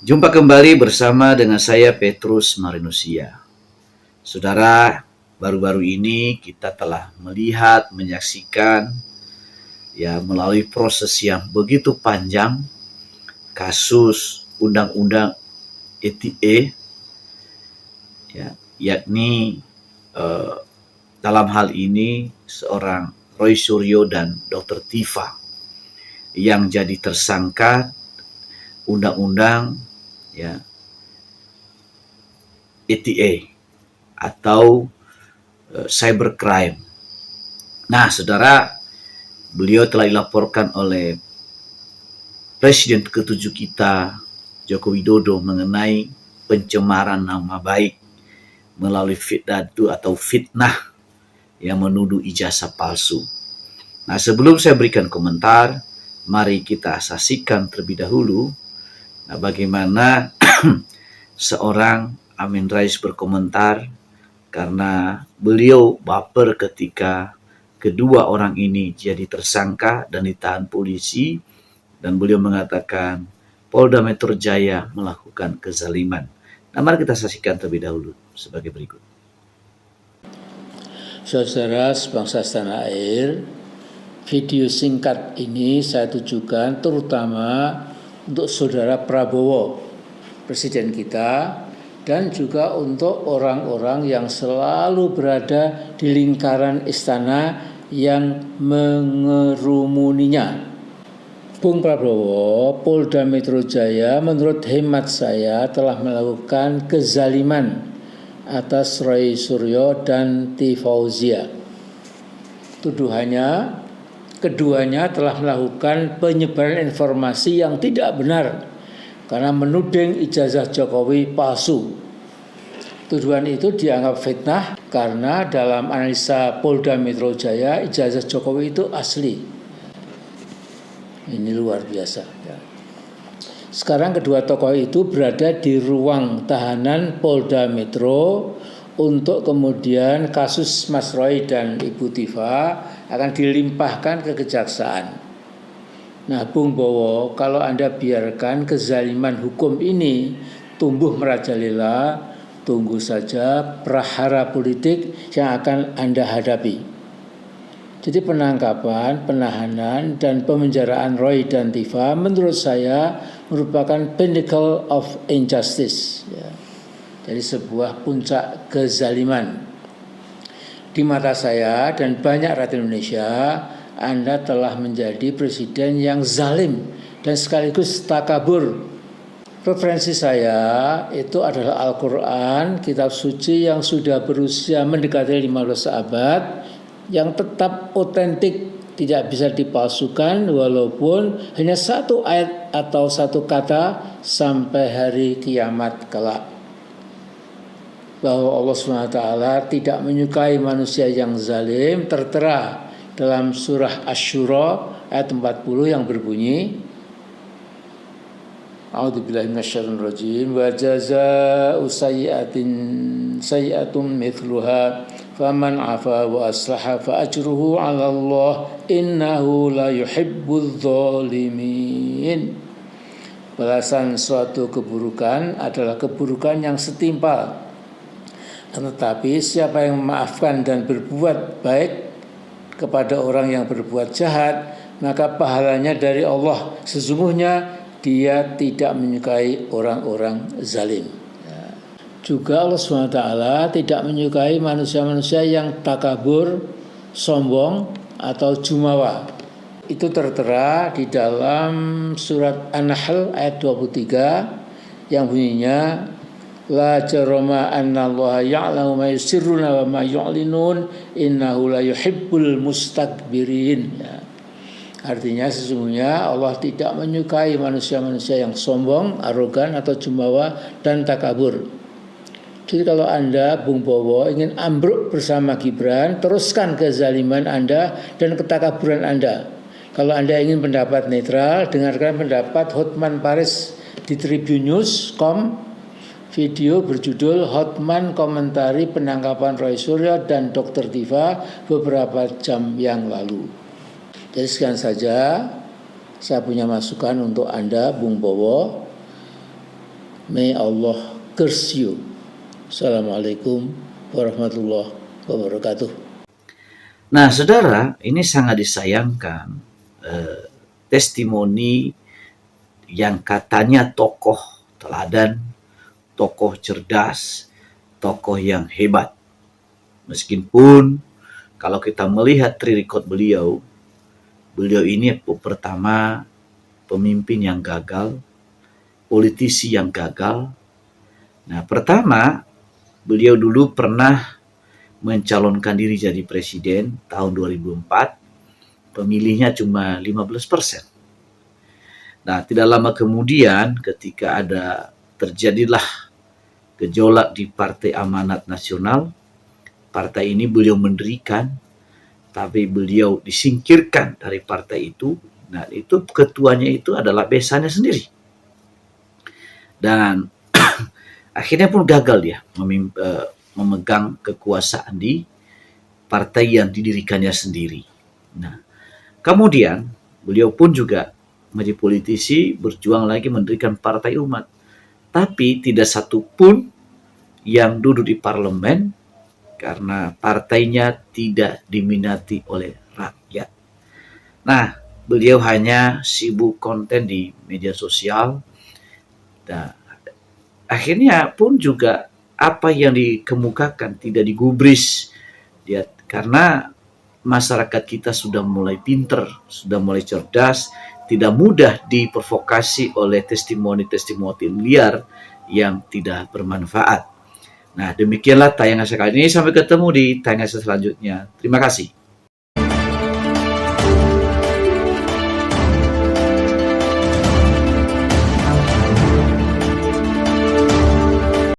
Jumpa kembali bersama dengan saya Petrus Marinusia. Saudara, baru-baru ini kita telah melihat, menyaksikan melalui proses yang begitu panjang kasus undang-undang ITE yakni dalam hal ini seorang Roy Suryo dan Dr. Tifa yang jadi tersangka undang-undang ITE atau cybercrime. Nah, saudara, beliau telah dilaporkan oleh Presiden ke-7 kita, Joko Widodo, mengenai pencemaran nama baik melalui fitnah yang menuduh ijazah palsu. Nah, sebelum saya berikan komentar, mari kita saksikan terlebih dahulu bagaimana seorang Amin Rais berkomentar karena beliau baper ketika kedua orang ini jadi tersangka dan ditahan polisi, dan beliau mengatakan Polda Metro Jaya melakukan kezaliman. Nah, mari kita saksikan terlebih dahulu sebagai berikut. Saudara sebangsa setanah air, video singkat ini saya tujukan terutama untuk Saudara Prabowo, Presiden kita, dan juga untuk orang-orang yang selalu berada di lingkaran istana yang mengerumuninya. Bung Prabowo, Polda Metro Jaya menurut hemat saya telah melakukan kezaliman atas Roy Suryo dan T. Fauzia. Tuduhannya, keduanya telah melakukan penyebaran informasi yang tidak benar karena menuding ijazah Jokowi palsu. Tuduhan itu dianggap fitnah karena dalam analisa Polda Metro Jaya ijazah Jokowi itu asli. Ini luar biasa. Sekarang kedua tokoh itu berada di ruang tahanan Polda Metro untuk kemudian kasus Mas Roy dan Ibu Tifa akan dilimpahkan ke kejaksaan. Nah, Bung Bowo, kalau Anda biarkan kezaliman hukum ini tumbuh merajalela, tunggu saja prahara politik yang akan Anda hadapi. Jadi penangkapan, penahanan, dan pemenjaraan Roy dan Tifa menurut saya merupakan pinnacle of injustice. Jadi sebuah puncak kezaliman. Di mata saya dan banyak rakyat Indonesia, Anda telah menjadi presiden yang zalim dan sekaligus takabur. Referensi saya itu adalah Al-Quran, kitab suci yang sudah berusia mendekati 15 abad, yang tetap otentik, tidak bisa dipalsukan walaupun hanya satu ayat atau satu kata sampai hari kiamat kelak. Bahwa Allah SWT tidak menyukai manusia yang zalim tertera dalam surah Asy-Syura ayat 40 yang berbunyi, A'udzubillahi minasyaitonir rajim, wa jazaa'u sayyi'atum mithluha faman 'afa wa aslaha fa ajruhu 'ala Allah innahu la yuhibbudz zalimin. Balasan suatu keburukan adalah keburukan yang setimpal. Tetapi siapa yang memaafkan dan berbuat baik kepada orang yang berbuat jahat, maka pahalanya dari Allah. Sesungguhnya Dia tidak menyukai orang-orang zalim. Juga Allah SWT tidak menyukai manusia-manusia yang takabur, sombong, atau jumawa. Itu tertera di dalam surat An-Nahl ayat 23 yang bunyinya, La jarama annallaha ya'lamu ma yusirruna wa ma yu'linun innahu la yuhibbul mustakbirin. Artinya sesungguhnya Allah tidak menyukai manusia-manusia yang sombong, arogan atau jumawa dan takabur. Jadi kalau Anda, Bung Bowo, ingin ambruk bersama Gibran, teruskan kezaliman Anda dan ketakaburan Anda. Kalau Anda ingin pendapat netral, dengarkan pendapat Hotman Paris di tribunnews.com, video berjudul Hotman komentari penangkapan Roy Suryo dan Dr. Tifa beberapa jam yang lalu. Jadi sekian saja saya punya masukan untuk Anda, Bung Bowo. May Allah curse you. Assalamualaikum warahmatullahi wabarakatuh. Nah, saudara, ini sangat disayangkan testimoni yang katanya tokoh teladan, tokoh cerdas, tokoh yang hebat. Meskipun kalau kita melihat track record beliau ini pertama pemimpin yang gagal, politisi yang gagal. Nah, pertama beliau dulu pernah mencalonkan diri jadi presiden tahun 2004, pemilihnya cuma 15%. Nah, tidak lama kemudian ketika terjadilah gejolak di Partai Amanat Nasional, partai ini beliau mendirikan, tapi beliau disingkirkan dari partai itu. Nah, itu ketuanya itu adalah besannya sendiri. Dan akhirnya pun gagal dia memegang kekuasaan di partai yang didirikannya sendiri. Nah, kemudian beliau pun juga menjadi politisi, berjuang lagi mendirikan Partai Umat. Tapi tidak satu pun yang duduk di parlemen karena partainya tidak diminati oleh rakyat. Nah, beliau hanya sibuk konten di media sosial. Nah, akhirnya pun juga apa yang dikemukakan tidak digubris dia, karena masyarakat kita sudah mulai pinter, sudah mulai cerdas, tidak mudah diprovokasi oleh testimoni-testimoni liar yang tidak bermanfaat. Nah, demikianlah tayangan saya kali ini. Sampai ketemu di tayangan selanjutnya. Terima kasih.